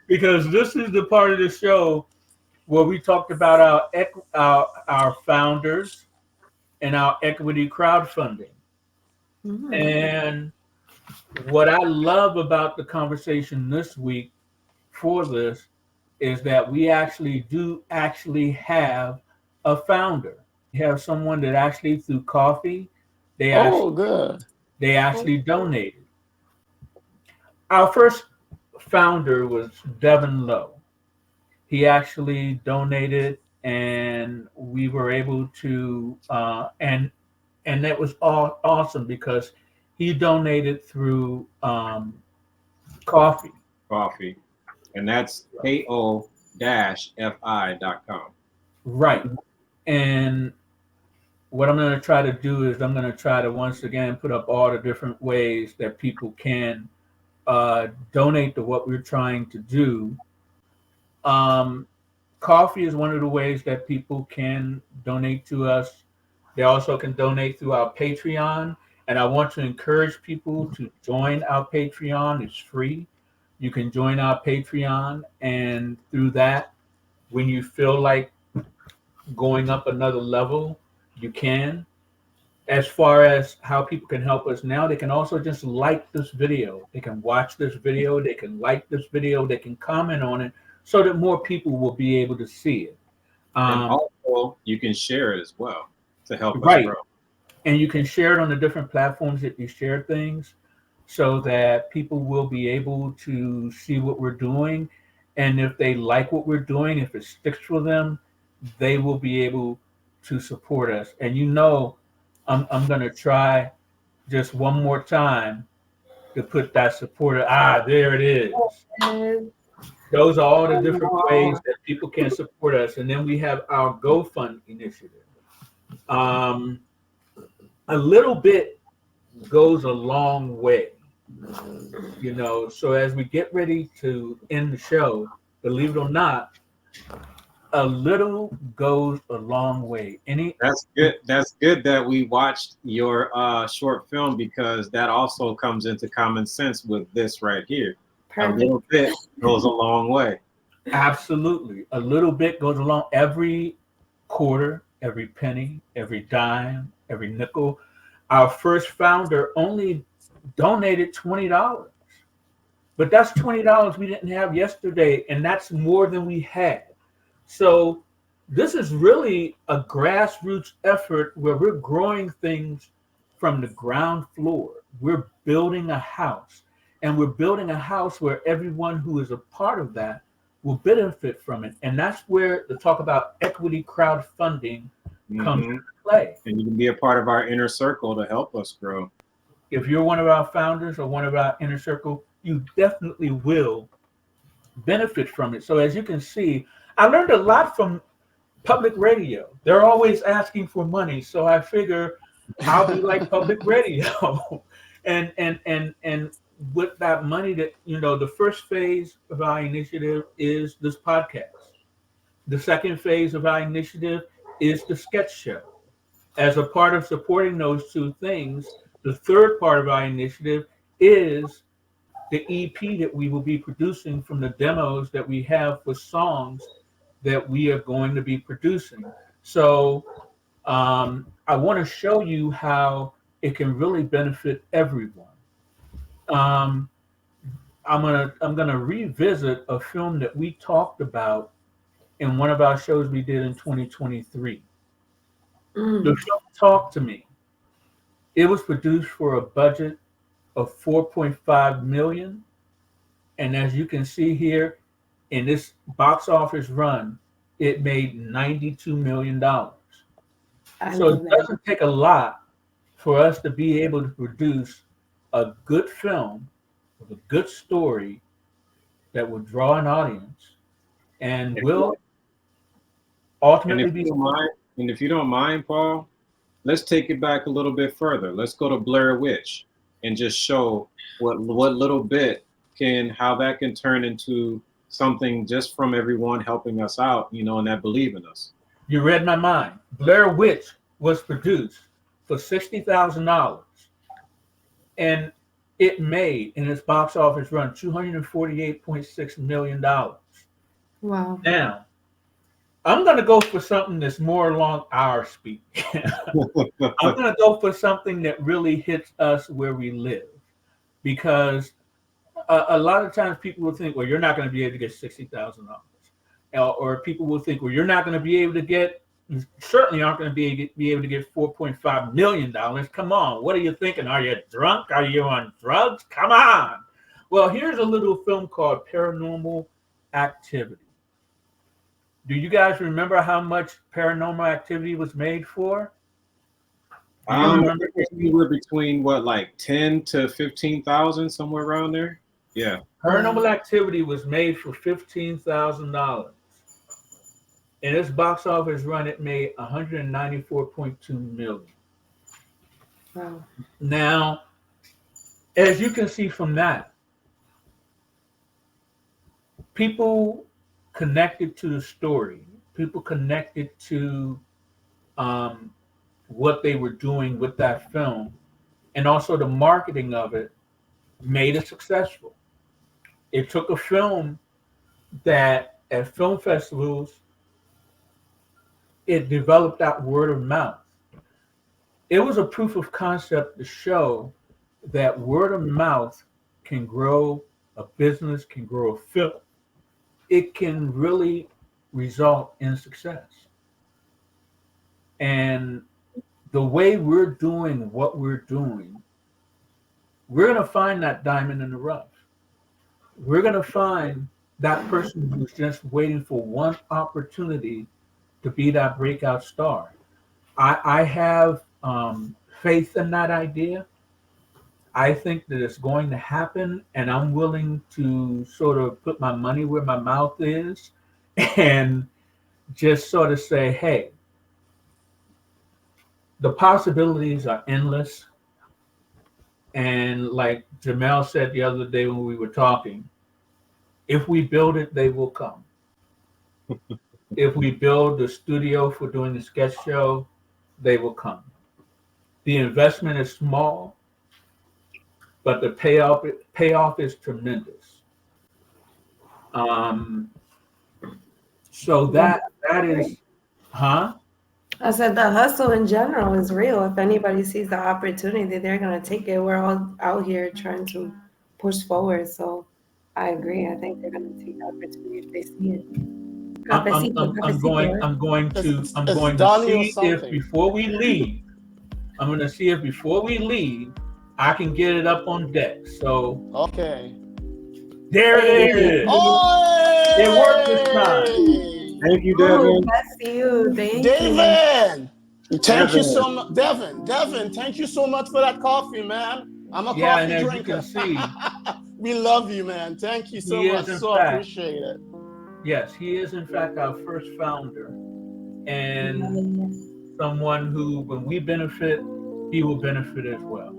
because this is the part of the show where we talked about our founders and our equity crowdfunding. Mhm. And what I love about the conversation this week for this is that we actually have a founder. We have someone that actually through coffee, they Oh, actually good. they actually donated. Our first founder was Devin Lowe. He actually donated, and we were able to and that was all awesome because he donated through coffee. Coffee, and that's ko-fi.com. Right. And what I'm going to try to do is I'm going to try to once again put up all the different ways that people can donate to what we're trying to do. Um, Coffee is one of the ways that people can donate to us. They also can donate through our Patreon. And I want to encourage people to join our Patreon. It's free. You can join our Patreon. And through that, when you feel like going up another level, you can. As far as how people can help us now, they can also just like this video. They can watch this video. They can like this video. They can comment on it so that more people will be able to see it. And Um, also, you can share it as well to help us right. grow. And you can share it on the different platforms that you share things so that people will be able to see what we're doing. And if they like what we're doing, if it sticks with them, they will be able to support us. And I'm going to try just one more time to put that supporter. There it is. Those are all the different ways that people can support us. And then we have our GoFundMe initiative. Um, a little bit goes a long way, So as we get ready to end the show, believe it or not, a little goes a long way. Any That's good. That's good that we watched your short film, because that also comes into common sense with this right here. A Perfect. little bit goes a long way. Absolutely, a little bit goes along. Every quarter, every penny, every dime, every nickel. Our first founder only donated $20, but that's $20 we didn't have yesterday, and that's more than we had. So this is really a grassroots effort where we're growing things from the ground floor. We're building a house, and we're building a house where everyone who is a part of that will benefit from it. And that's where the talk about equity crowdfunding comes Hmm. into play. And you can be a part of our inner circle to help us grow. If you're one of our founders or one of our inner circle, you definitely will benefit from it. So as you can see, I learned a lot from public radio. They're always asking for money, so I figure I'll be like public radio. And with that money that the first phase of our initiative is this podcast. The second phase of our initiative is the sketch show. As a part of supporting those two things, the third part of our initiative is the EP that we will be producing from the demos that we have for songs that we are going to be producing. So I want to show you how it can really benefit everyone. Um, I'm gonna revisit a film that we talked about in one of our shows we did in 2023. The Mm. film Talk to Me. It was produced for a budget of 4.5 million, and as you can see here in this box office run, it made $92 million. I So love it that. doesn't take a lot for us to be able to produce a good film with a good story that will draw an audience and And will and if ultimately be you don't supported. mind, Paul, let's take it back a little bit further. Let's go to Blair Witch and just show what little bit can how that can turn into something just from everyone helping us out, and that believe in us. You read my mind. Blair Witch was produced for $60,000, and it made in its box office run $248.6 million. Wow. Now, I'm going to go for something that's more along our speed. I'm going to go for something that really hits us where we live, because a lot of times people will think, well, you're not going to be able to get $60,000, or people will think, well, you're not going to be able to get, you certainly aren't going to be able to get $4.5 million. Come on, what are you thinking? Are you drunk? Are you on drugs? Come on. Well, here's a little film called Paranormal Activity. Do you guys remember how much Paranormal Activity was made for? Do you remember? We were between what, like 10 to 15,000, somewhere around there. Yeah. Paranormal Activity was made for $15,000. In its box office run, it made $194.2 million. Wow. Now, as you can see from that, people connected to the story, people connected to what they were doing with that film, and also the marketing of it made it successful. It took a film that at film festivals, it developed that word of mouth. It was a proof of concept to show that word of mouth can grow a business, can grow a film. It can really result in success. And the way we're doing what we're doing, we're going to find that diamond in the rough. We're going to find that person who's just waiting for one opportunity to be that breakout star. I have faith in that idea. I think that it's going to happen, and I'm willing to sort of put my money where my mouth is and just sort of say, hey, the possibilities are endless. And like Jamel said the other day when we were talking, if we build it, they will come. If we build the studio for doing the sketch show, they will come. The investment is small, but the payoff is tremendous. So that is, huh? I said the hustle in general is real. If anybody sees the opportunity, they're gonna take it. We're all out here trying to push forward. So I agree. I think they're gonna take the opportunity if they see it. I'm going to Donnie or see if something. before we leave, I'm going to see if before we leave, I can get it up on deck. So Okay. there it is. Oh, It worked this time. Thank you, Oh, Devin. bless you. Thank you. Devin, thank you Devin. so much. Devin, thank you so much for that coffee, man. I'm a Yeah, and coffee as drinker. you can see, We love you, man. Thank you so he much. is in So fact, appreciate it. yes, he is in fact our first founder, and someone who, when we benefit, he will benefit as well.